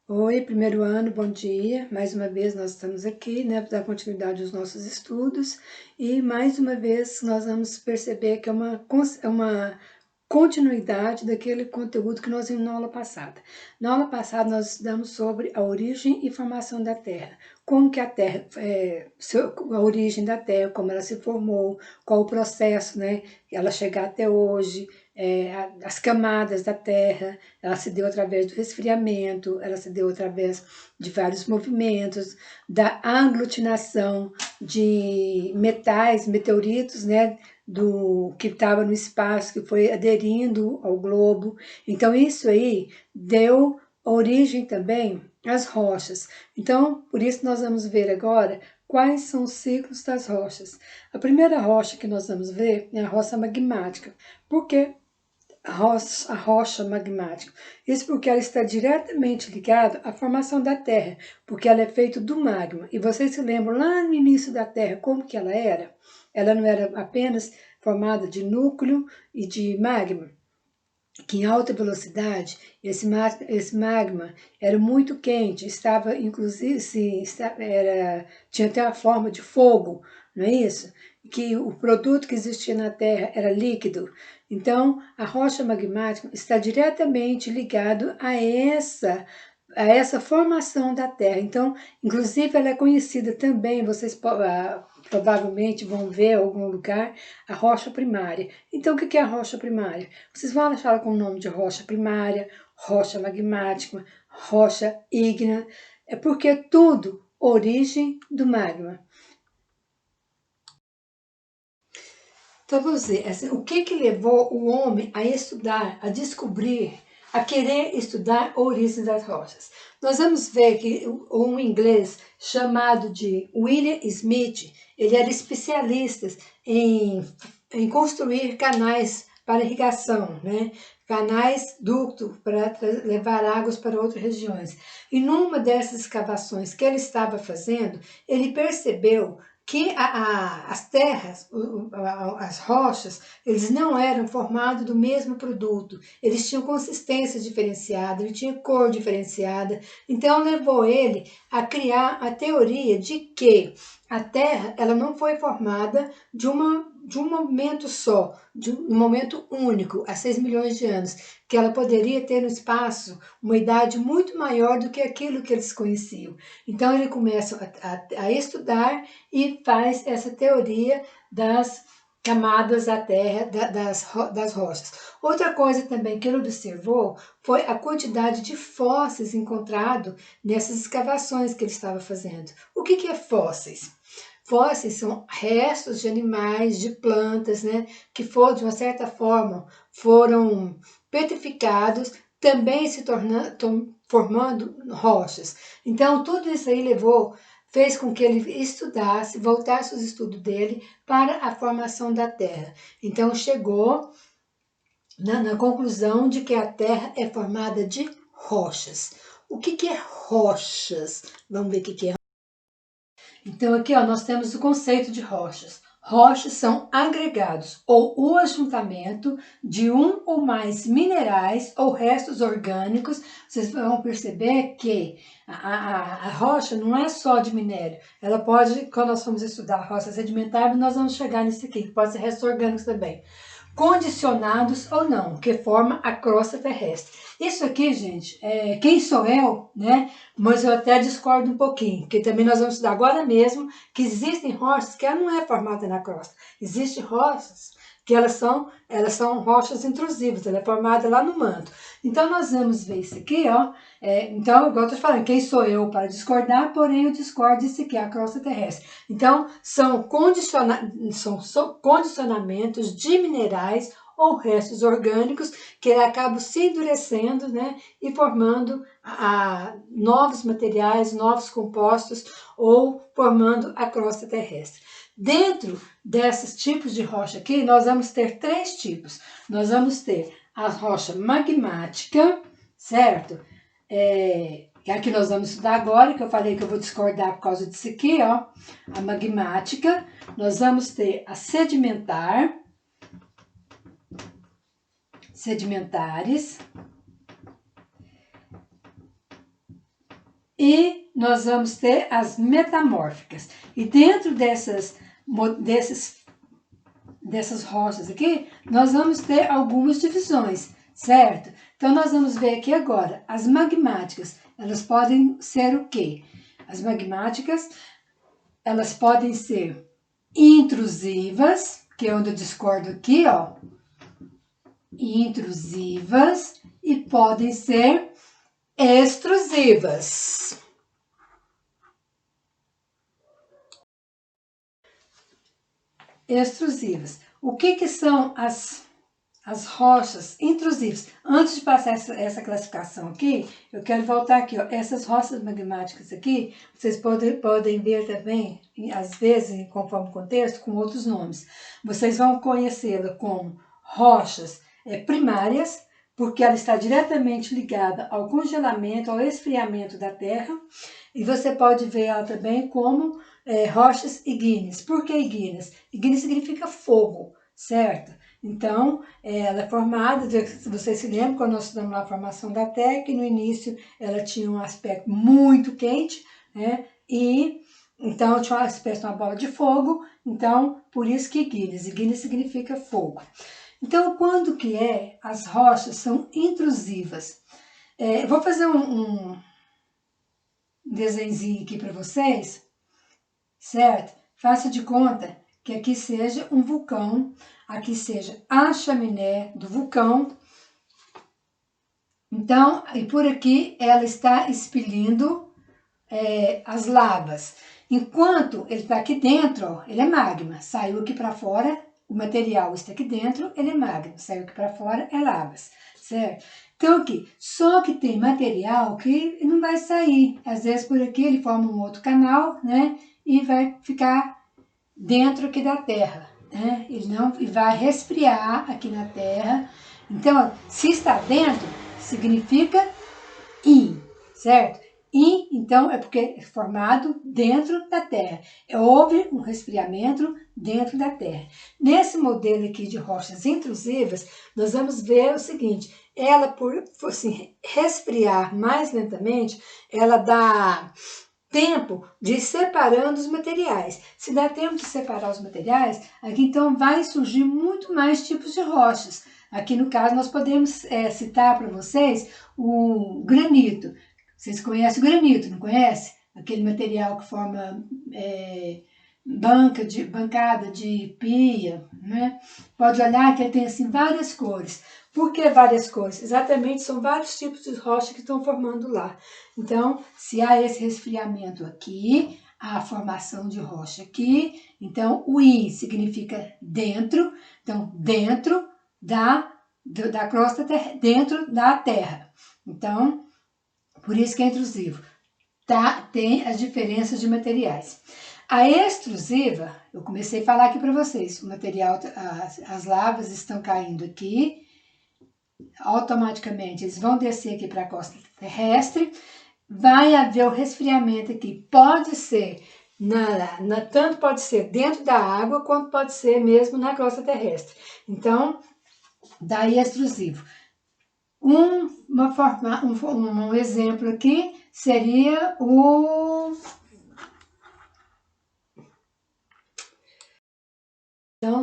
Oi, primeiro ano, bom dia. Mais uma vez nós estamos aqui, né, para dar continuidade aos nossos estudos e mais uma vez nós vamos perceber que é uma continuidade daquele conteúdo que nós vimos na aula passada. Na aula passada nós estudamos sobre a origem e formação da Terra, como que a Terra, a origem da Terra, como ela se formou, qual o processo, né, ela chegar até hoje, as camadas da Terra. Ela se deu através do resfriamento, ela se deu através de vários movimentos, da aglutinação de metais, meteoritos, né, do que estava no espaço, que foi aderindo ao globo. Então isso aí deu origem também às rochas. Então, por isso nós vamos ver agora quais são os ciclos das rochas. A primeira rocha que nós vamos ver é a rocha magmática. Por quê? A rocha magmática. Isso porque ela está diretamente ligada à formação da Terra, porque ela é feita do magma. E vocês se lembram lá no início da Terra como que ela era? Ela não era apenas formada de núcleo e de magma, que em alta velocidade esse magma era muito quente, estava inclusive tinha até a forma de fogo, não é isso? Que o produto que existia na Terra era líquido. Então, a rocha magmática está diretamente ligado a essa formação da Terra. Então, inclusive, ela é conhecida também, vocês provavelmente vão ver em algum lugar, a rocha primária. Então, o que é a rocha primária? Vocês vão achar ela com o nome de rocha primária, rocha magmática, rocha ígnea, é porque é tudo origem do magma. Então, vamos dizer, assim, o que levou o homem a estudar, a descobrir, a querer estudar a origem das rochas? Nós vamos ver que um inglês chamado de William Smith, ele era especialista em construir canais para irrigação, né? Canais ducto para levar águas para outras regiões. E numa dessas escavações que ele estava fazendo, ele percebeu que as terras, as rochas, eles não eram formados do mesmo produto, eles tinham consistência diferenciada, ele tinha cor diferenciada, então levou ele a criar a teoria de que a Terra ela não foi formada de um momento só, de um momento único, há 6 milhões de anos, que ela poderia ter no espaço uma idade muito maior do que aquilo que eles conheciam. Então ele começa a estudar e faz essa teoria das camadas da Terra, das rochas. Outra coisa também que ele observou foi a quantidade de fósseis encontrados nessas escavações que ele estava fazendo. O que é fósseis? Fósseis são restos de animais, de plantas, né, que foram, de uma certa forma, foram petrificados, também se tornando, formando rochas. Então, tudo isso aí fez com que ele estudasse, voltasse os estudos dele para a formação da Terra. Então, chegou na conclusão de que a Terra é formada de rochas. O que é rochas? Vamos ver o que é. Então, aqui ó, nós temos o conceito de rochas. Rochas são agregados ou o ajuntamento de um ou mais minerais ou restos orgânicos. Vocês vão perceber que a rocha não é só de minério. Ela pode, quando nós formos estudar rochas sedimentares, nós vamos chegar nisso aqui, que pode ser restos orgânicos também. Condicionados ou não, que forma a crosta terrestre. Isso aqui, gente, quem sou eu, né? Mas eu até discordo um pouquinho, porque também nós vamos estudar agora mesmo que existem rochas que ela não é formada na crosta. Existem rochas que elas são rochas intrusivas, ela é formada lá no manto. Então, nós vamos ver isso aqui, ó. Então, igual eu tô falando, quem sou eu para discordar, porém eu discordo disso aqui, a crosta terrestre. Então, são condicionamentos de minerais ou restos orgânicos que acabam se endurecendo, né, e formando novos materiais, novos compostos ou formando a crosta terrestre. Dentro desses tipos de rocha aqui, nós vamos ter 3 tipos. Nós vamos ter a rocha magmática, certo? É a que nós vamos estudar agora, que eu falei que eu vou discordar por causa disso aqui, ó. A magmática. Nós vamos ter a sedimentares. e nós vamos ter as metamórficas. E dentro dessas rochas aqui, nós vamos ter algumas divisões, certo? Então, nós vamos ver aqui agora, as magmáticas, elas podem ser o quê? As magmáticas, elas podem ser intrusivas, que é onde eu discordo aqui, ó, intrusivas, e podem ser extrusivas. Extrusivas. O que são as rochas intrusivas? Antes de passar essa classificação aqui, eu quero voltar aqui, ó. Essas rochas magmáticas aqui, vocês podem ver também, às vezes, conforme o contexto, com outros nomes. Vocês vão conhecê-la como rochas primárias, porque ela está diretamente ligada ao congelamento, ao esfriamento da Terra, e você pode ver ela também como rochas ígneas. Por que ígneas? Ígneo significa fogo, certo? Então, ela é formada, se vocês se lembram, quando nós estudamos a formação da Terra, que no início ela tinha um aspecto muito quente, né? E então tinha uma espécie de uma bola de fogo, então por isso que ígneas. Ígneo significa fogo. Então, quando que as rochas são intrusivas? Eu vou fazer um desenhozinho aqui para vocês, certo? Faça de conta que aqui seja um vulcão, aqui seja a chaminé do vulcão. Então, e por aqui ela está expelindo as lavas. Enquanto ele está aqui dentro, ó, ele é magma, saiu aqui para fora, o material está aqui dentro, ele é magma, saiu aqui para fora, é lavas, certo? Então aqui, só que tem material que não vai sair, às vezes por aqui ele forma um outro canal, né, e vai ficar dentro aqui da Terra, né, e vai resfriar aqui na Terra. Então, se está dentro, significa certo? E, então, é porque é formado dentro da Terra. Houve um resfriamento dentro da Terra. Nesse modelo aqui de rochas intrusivas, nós vamos ver o seguinte, ela, por assim, resfriar mais lentamente, ela dá tempo de ir separando os materiais. Se dá tempo de separar os materiais, aqui então vai surgir muito mais tipos de rochas. Aqui no caso nós podemos citar para vocês o granito. Vocês conhecem o granito, não conhece? Aquele material que forma bancada de pia, né? Pode olhar que ele tem assim várias cores. Por que várias cores? Exatamente, são vários tipos de rocha que estão formando lá. Então, se há esse resfriamento aqui, há a formação de rocha aqui, então o I significa dentro, então dentro da crosta, dentro da Terra. Então, por isso que é intrusivo. Tá? Tem as diferenças de materiais. A extrusiva, eu comecei a falar aqui para vocês, o material, as lavas estão caindo aqui, automaticamente eles vão descer aqui para a costa terrestre, vai haver o resfriamento aqui, pode ser, tanto pode ser dentro da água, quanto pode ser mesmo na crosta terrestre. Então, daí é extrusivo. Um exemplo aqui seria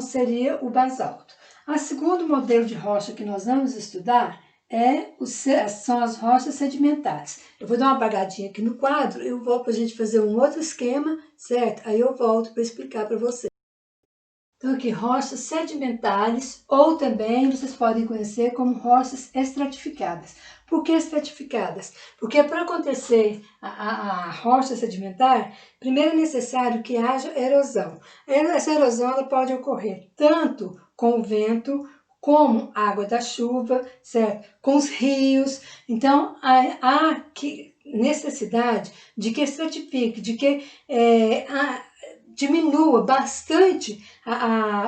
seria o basalto. O segundo modelo de rocha que nós vamos estudar são as rochas sedimentares. Eu vou dar uma apagadinha aqui no quadro, eu volto para a gente fazer um outro esquema, certo? Aí eu volto para explicar para vocês. Então aqui, rochas sedimentares, ou também vocês podem conhecer como rochas estratificadas. Por que estratificadas? Porque para acontecer a rocha sedimentar, primeiro é necessário que haja erosão. Essa erosão ela pode ocorrer tanto com o vento, como a água da chuva, certo? Com os rios. Então, há necessidade de que estratifique, de que diminua bastante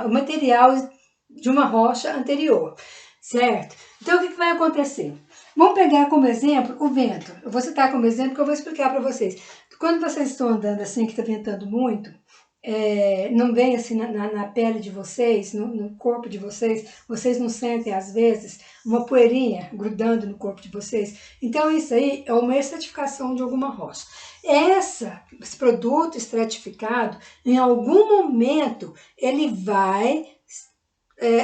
o material de uma rocha anterior, certo? Então, o que vai acontecer? Vamos pegar como exemplo o vento. Eu vou citar como exemplo que eu vou explicar para vocês. Quando vocês estão andando assim, que está ventando muito, não vem assim na pele de vocês, no corpo de vocês não sentem às vezes uma poeirinha grudando no corpo de vocês? Então isso aí é uma estratificação de alguma rocha. Esse produto estratificado, em algum momento, ele vai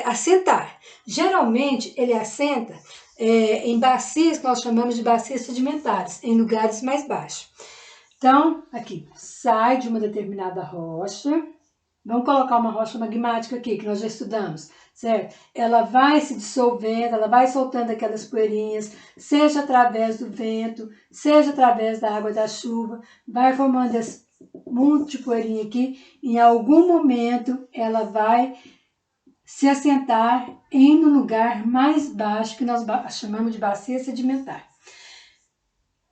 assentar. Geralmente ele assenta em bacias que nós chamamos de bacias sedimentares, em lugares mais baixos. Então, aqui, sai de uma determinada rocha, vamos colocar uma rocha magmática aqui, que nós já estudamos, certo? Ela vai se dissolvendo, ela vai soltando aquelas poeirinhas, seja através do vento, seja através da água da chuva, vai formando esse monte de poeirinha aqui, em algum momento ela vai se assentar em um lugar mais baixo, que nós chamamos de bacia sedimentar.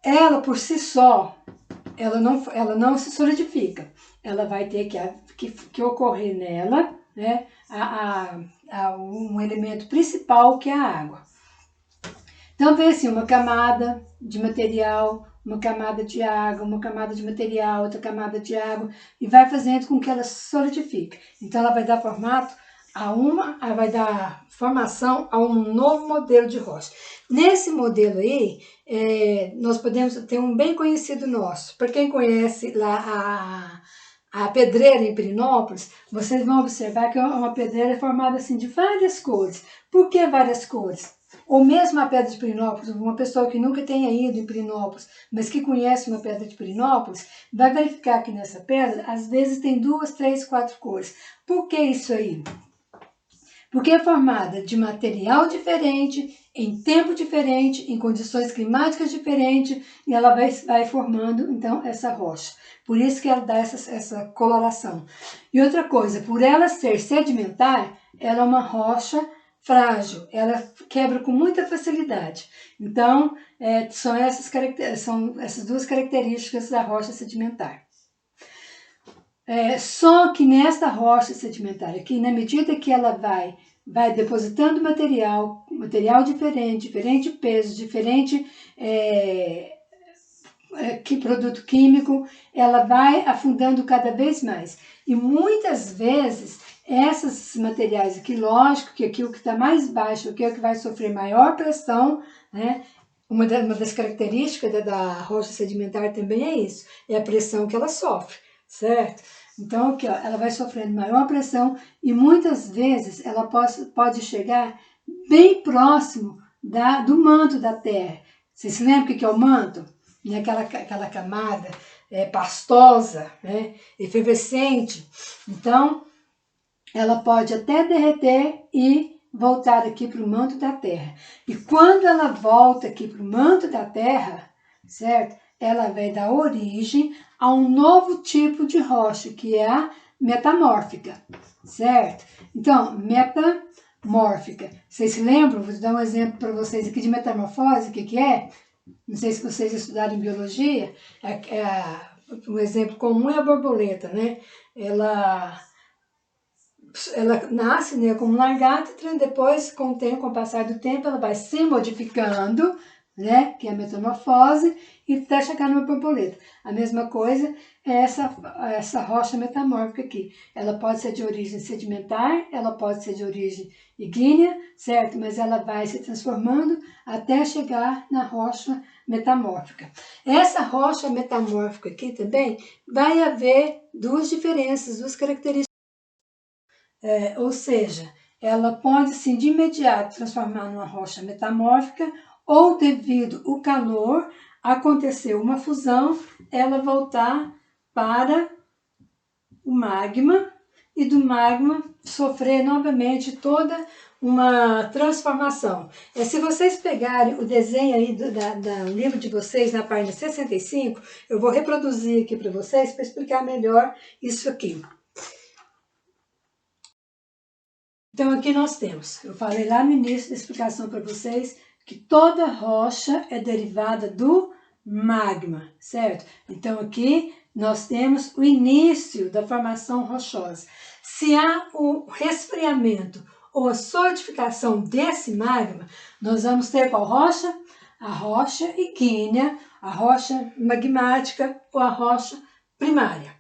Ela, por si só, ela não se solidifica. Ela vai ter que ocorrer nela, né, um elemento principal, que é a água. Então, vem assim, uma camada de material, uma camada de água, uma camada de material, outra camada de água, e vai fazendo com que ela solidifique. Então, ela vai dar formato vai dar formação a um novo modelo de rocha. Nesse modelo aí, nós podemos ter um bem conhecido nosso. Para quem conhece lá a pedreira em Pirenópolis, vocês vão observar que é uma pedreira formada assim de várias cores. Por que várias cores? Ou mesmo a pedra de Pirenópolis, uma pessoa que nunca tenha ido em Pirenópolis, mas que conhece uma pedra de Pirenópolis, vai verificar que nessa pedra, às vezes tem 2, 3, 4 cores. Por que isso aí? Porque é formada de material diferente, em tempo diferente, em condições climáticas diferentes, e ela vai formando, então, essa rocha. Por isso que ela dá essa coloração. E outra coisa, por ela ser sedimentar, ela é uma rocha frágil, ela quebra com muita facilidade. Então, são essas duas características da rocha sedimentar. Só que nesta rocha sedimentar aqui, na medida que ela vai depositando material diferente peso, diferente produto químico, ela vai afundando cada vez mais. E muitas vezes, esses materiais aqui, lógico que aqui o que está mais baixo, aqui é o que vai sofrer maior pressão, né? Uma das características da rocha sedimentar também é isso, é a pressão que ela sofre, certo? Então, aqui, ó, ela vai sofrendo maior pressão e muitas vezes ela pode chegar bem próximo do manto da Terra. Vocês se lembram o que é o manto? É aquela camada pastosa, né, efervescente. Então, ela pode até derreter e voltar aqui para o manto da Terra. E quando ela volta aqui para o manto da Terra, certo? Ela vai dar origem a um novo tipo de rocha, que é a metamórfica, certo? Então, metamórfica. Vocês se lembram? Vou dar um exemplo para vocês aqui de metamorfose, o que é? Não sei se vocês estudaram em biologia, um exemplo comum é a borboleta, né? Ela nasce, né, como lagarta, depois, com o passar do tempo, ela vai se modificando, né, que é a metamorfose, e até chegar numa borboleta. A mesma coisa é essa rocha metamórfica aqui. Ela pode ser de origem sedimentar, ela pode ser de origem ígnea, certo? Mas ela vai se transformando até chegar na rocha metamórfica. Essa rocha metamórfica aqui também vai haver duas diferenças, duas características. Ou seja, ela pode sim de imediato transformar numa rocha metamórfica ou devido ao calor acontecer uma fusão, ela voltar para o magma e do magma sofrer novamente toda uma transformação. Se vocês pegarem o desenho aí do livro de vocês na página 65, eu vou reproduzir aqui para vocês para explicar melhor isso aqui. Então aqui nós temos, eu falei lá no início da explicação para vocês, que toda rocha é derivada do magma, certo? Então aqui nós temos o início da formação rochosa. Se há o resfriamento ou a solidificação desse magma, nós vamos ter qual rocha? A rocha ígnea, a rocha magmática ou a rocha primária.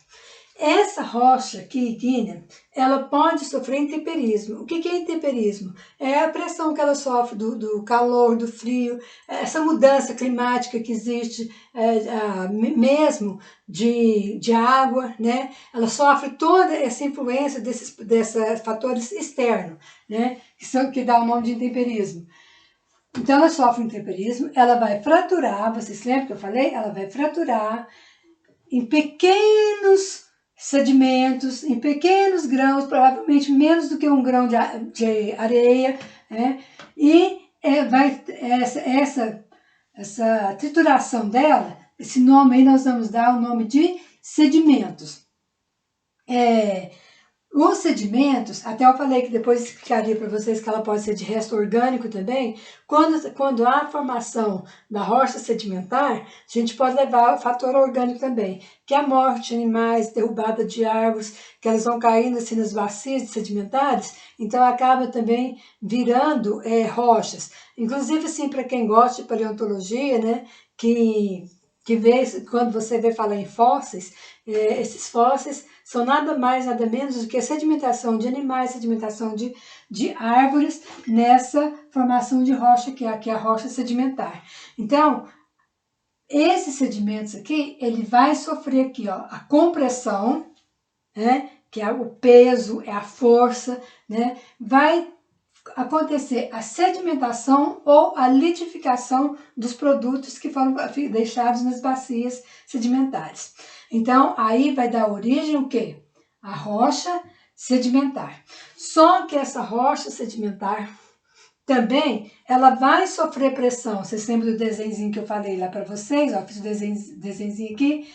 Essa rocha aqui, ígnea, ela pode sofrer intemperismo. O que é intemperismo? É a pressão que ela sofre do calor, do frio, essa mudança climática que existe, mesmo de água, né? Ela sofre toda essa influência desses fatores externos, né? Que dá o nome de intemperismo. Então, ela sofre intemperismo, ela vai fraturar, vocês lembram que eu falei? Ela vai fraturar em pequenos sedimentos, em pequenos grãos, provavelmente menos do que um grão de areia, né? E essa trituração dela, esse nome aí nós vamos dar o nome de sedimentos. Os sedimentos, até eu falei que depois explicaria para vocês que ela pode ser de resto orgânico também. Quando há formação da rocha sedimentar, a gente pode levar o fator orgânico também, que é a morte de animais, derrubada de árvores, que elas vão caindo assim nas bacias sedimentares, então acaba também virando rochas. Inclusive, assim, para quem gosta de paleontologia, né, que vê, quando você vê falar em fósseis, esses fósseis são nada mais, nada menos do que a sedimentação de animais, sedimentação de árvores nessa formação de rocha, que é a rocha sedimentar. Então, esses sedimentos aqui, ele vai sofrer aqui, ó, a compressão, né, que é o peso, é a força, né, vai acontecer a sedimentação ou a litificação dos produtos que foram deixados nas bacias sedimentares. Então, aí vai dar origem o quê? A rocha sedimentar. Só que essa rocha sedimentar também, ela vai sofrer pressão. Vocês lembram do desenhozinho que eu falei lá para vocês? Ó, fiz o desenhozinho aqui.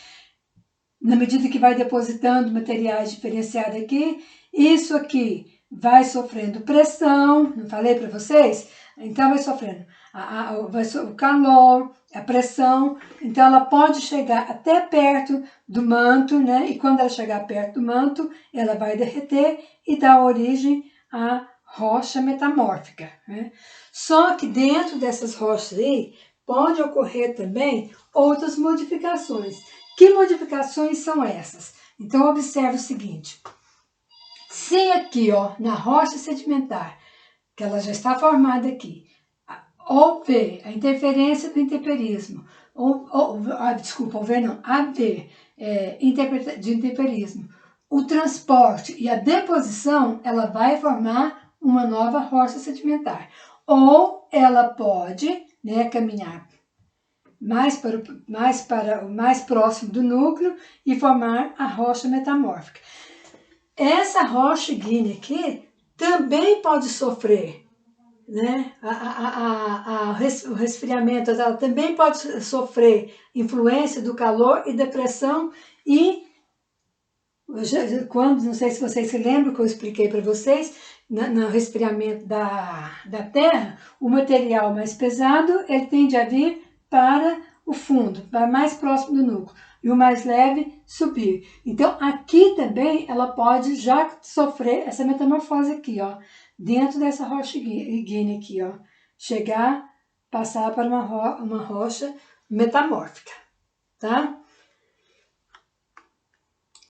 Na medida que vai depositando materiais diferenciados aqui, isso aqui vai sofrendo pressão, não falei para vocês? Então vai sofrendo o calor, a pressão, então ela pode chegar até perto do manto, né? E quando ela chegar perto do manto, ela vai derreter e dar origem à rocha metamórfica, né? Só que dentro dessas rochas aí, pode ocorrer também outras modificações. Que modificações são essas? Então, observe o seguinte. Se aqui, ó, na rocha sedimentar, que ela já está formada aqui, houver a interferência do intemperismo, haver de intemperismo, o transporte e a deposição, ela vai formar uma nova rocha sedimentar. Ou ela pode, né, caminhar mais próximo do núcleo e formar a rocha metamórfica. Essa rocha ígnea aqui também pode sofrer, né? O resfriamento, ela também pode sofrer influência do calor e da pressão e não sei se vocês se lembram que eu expliquei para vocês, no resfriamento da Terra, o material mais pesado ele tende a vir para o fundo, para mais próximo do núcleo, e o mais leve subir. Então, aqui também ela pode já sofrer essa metamorfose aqui, ó, dentro dessa rocha ígnea aqui, ó, passar para uma rocha metamórfica, tá?